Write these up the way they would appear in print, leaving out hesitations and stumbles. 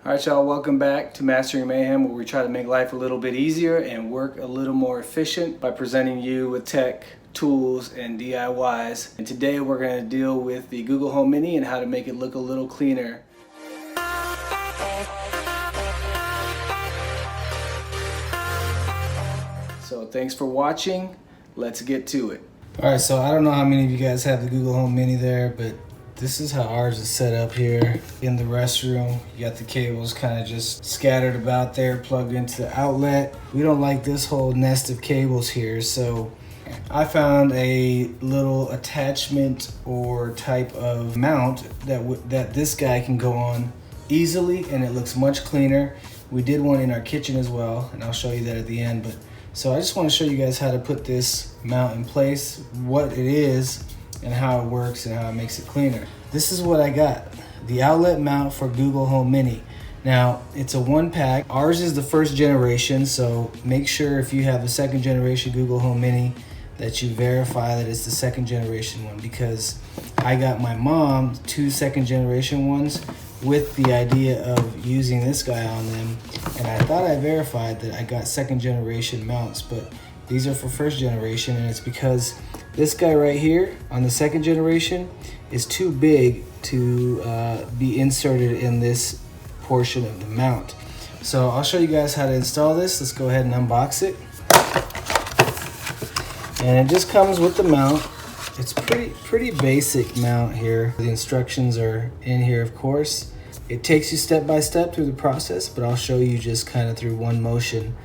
Alright y'all, welcome back to Mastering Mayhem, where we try to make life a little bit easier and work a little more efficient by presenting you with tech, tools, and DIYs. And today we're going to deal with the Google Home Mini and how to make it look a little cleaner. So thanks for watching, let's get to it. Alright, so I don't know how many of you guys have the Google Home Mini there, but this is how ours is set up here in the restroom. You got the cables kind of just scattered about there, plugged into the outlet. We don't like this whole nest of cables here, so I found a little attachment or type of mount that this guy can go on easily, and it looks much cleaner. We did one in our kitchen as well, and I'll show you that at the end. But so I just want to show you guys how to put this mount in place, what it is, and how it works and how it makes it cleaner. This is what I got, the outlet mount for Google Home Mini. Now, it's a 1-pack. Ours is the first generation, so make sure if you have a second generation Google Home Mini that you verify that it's the second generation one, because I got my mom 2 second generation ones with the idea of using this guy on them, and I thought I verified that I got second generation mounts, but these are for first generation, and it's because this guy right here on the second generation is too big to be inserted in this portion of the mount. So I'll show you guys how to install this. Let's go ahead and unbox it. And it just comes with the mount. It's pretty basic mount here. The instructions are in here, of course. It takes you step by step through the process, but I'll show you just kind of through one motion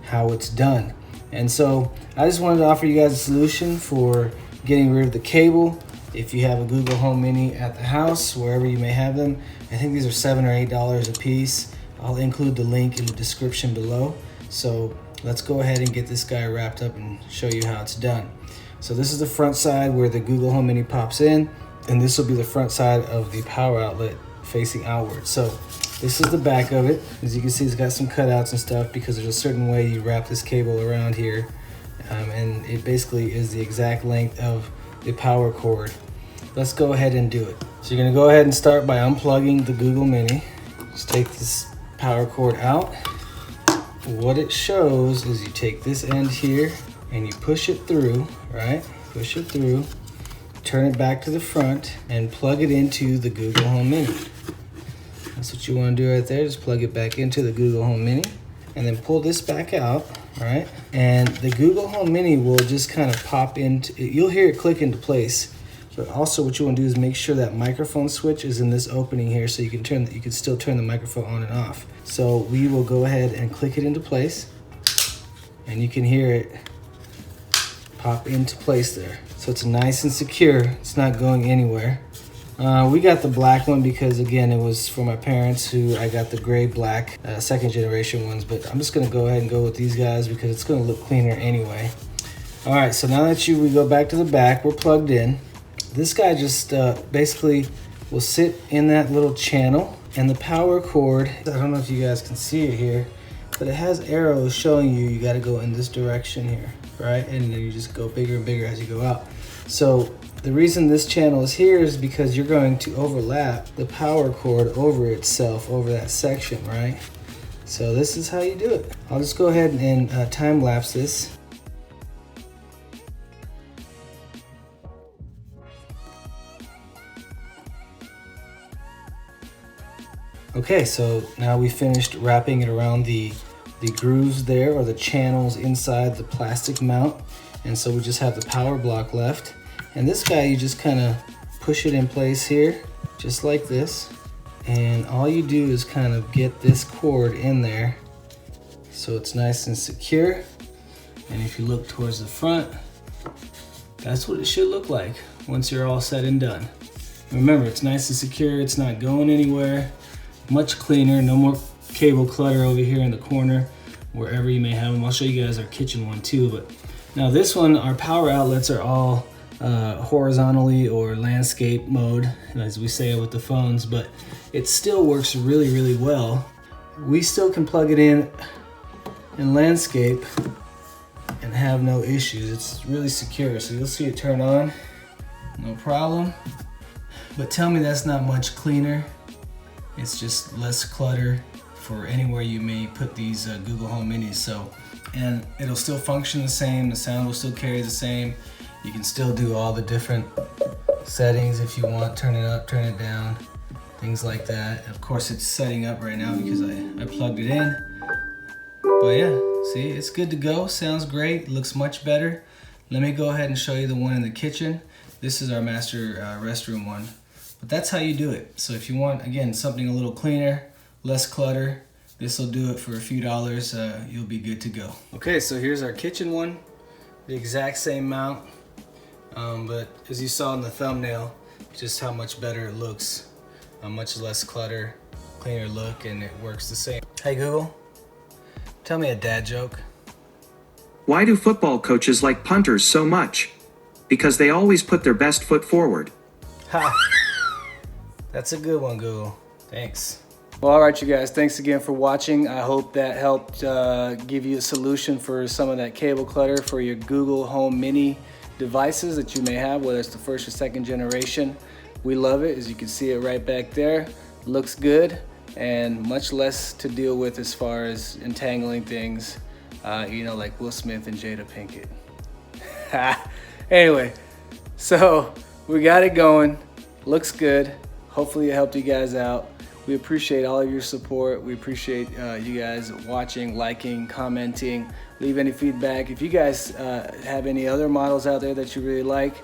how it's done. And so I just wanted to offer you guys a solution for getting rid of the cable. If you have a Google Home Mini at the house, wherever you may have them, I think these are $7 or $8 a piece. I'll include the link in the description below. So let's go ahead and get this guy wrapped up and show you how it's done. So this is the front side where the Google Home Mini pops in, and this will be the front side of the power outlet facing outward. So this is the back of it. As you can see, it's got some cutouts and stuff because there's a certain way you wrap this cable around here, and it basically is the exact length of the power cord. Let's go ahead and do it. So you're gonna go ahead and start by unplugging the Google Mini. Just take this power cord out. What it shows is you take this end here and you push it through, right? Push it through, turn it back to the front, and plug it into the Google Home Mini. That's what you want to do right there. Just plug it back into the Google Home Mini and then pull this back out, all right? And the Google Home Mini will just kind of pop into, you'll hear it click into place. But also what you want to do is make sure that microphone switch is in this opening here, so you can still turn the microphone on and off. So we will go ahead and click it into place, and you can hear it pop into place there. So it's nice and secure. It's not going anywhere. We got the black one because, again, it was for my parents, who I got the gray black second generation ones, but I'm just gonna go ahead and go with these guys because it's gonna look cleaner anyway. All right, so now that we go back to the back, we're plugged in. This guy just basically will sit in that little channel, and the power cord, I don't know if you guys can see it here, but it has arrows showing you gotta go in this direction here, right? And then you just go bigger and bigger as you go out. So the reason this channel is here is because you're going to overlap the power cord over itself, over that section, right? So this is how you do it. I'll just go ahead and time lapse this. Okay, so now we finished wrapping it around the grooves there, or the channels inside the plastic mount. And so we just have the power block left. And this guy, you just kind of push it in place here, just like this. And all you do is kind of get this cord in there so it's nice and secure. And if you look towards the front, that's what it should look like once you're all said and done. Remember, it's nice and secure, it's not going anywhere. Much cleaner, no more cable clutter over here in the corner, wherever you may have them. I'll show you guys our kitchen one too, but now this one, our power outlets are all horizontally or landscape mode, as we say with the phones, but it still works really, really well. We still can plug it in landscape and have no issues. It's really secure, so you'll see it turn on, no problem. But tell me that's not much cleaner It's just less clutter for anywhere you may put these Google Home Minis. So, and it'll still function the same, the sound will still carry the same. You can still do all the different settings if you want, turn it up, turn it down, things like that. Of course it's setting up right now because I plugged it in. But yeah, see, it's good to go, sounds great, looks much better. Let me go ahead and show you the one in the kitchen. This is our master restroom one. But that's how you do it. So if you want, again, something a little cleaner, less clutter, this will do it for a few dollars. You'll be good to go. Okay, so here's our kitchen one. The exact same mount. But as you saw in the thumbnail, just how much better it looks. Much less clutter, cleaner look, and it works the same. Hey Google, tell me a dad joke. Why do football coaches like punters so much? Because they always put their best foot forward. Ha! That's a good one, Google. Thanks. Well, all right, you guys, thanks again for watching. I hope that helped give you a solution for some of that cable clutter for your Google Home Mini devices that you may have, whether it's the first or second generation. We love it, as you can see it right back there. Looks good and much less to deal with as far as entangling things, you know, like Will Smith and Jada Pinkett. Anyway, so we got it going. Looks good. Hopefully it helped you guys out. We appreciate all of your support. We appreciate you guys watching, liking, commenting, leave any feedback. If you guys have any other models out there that you really like,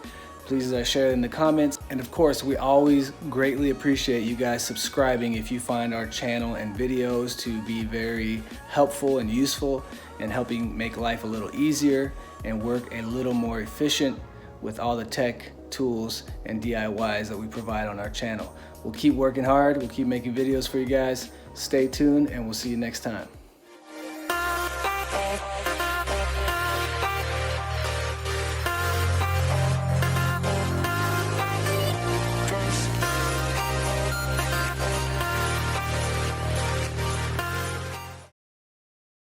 please share it in the comments. And of course, we always greatly appreciate you guys subscribing if you find our channel and videos to be very helpful and useful and helping make life a little easier and work a little more efficient with all the tech tools and DIYs that we provide on our channel. We'll keep working hard. We'll keep making videos for you guys. Stay tuned and we'll see you next time.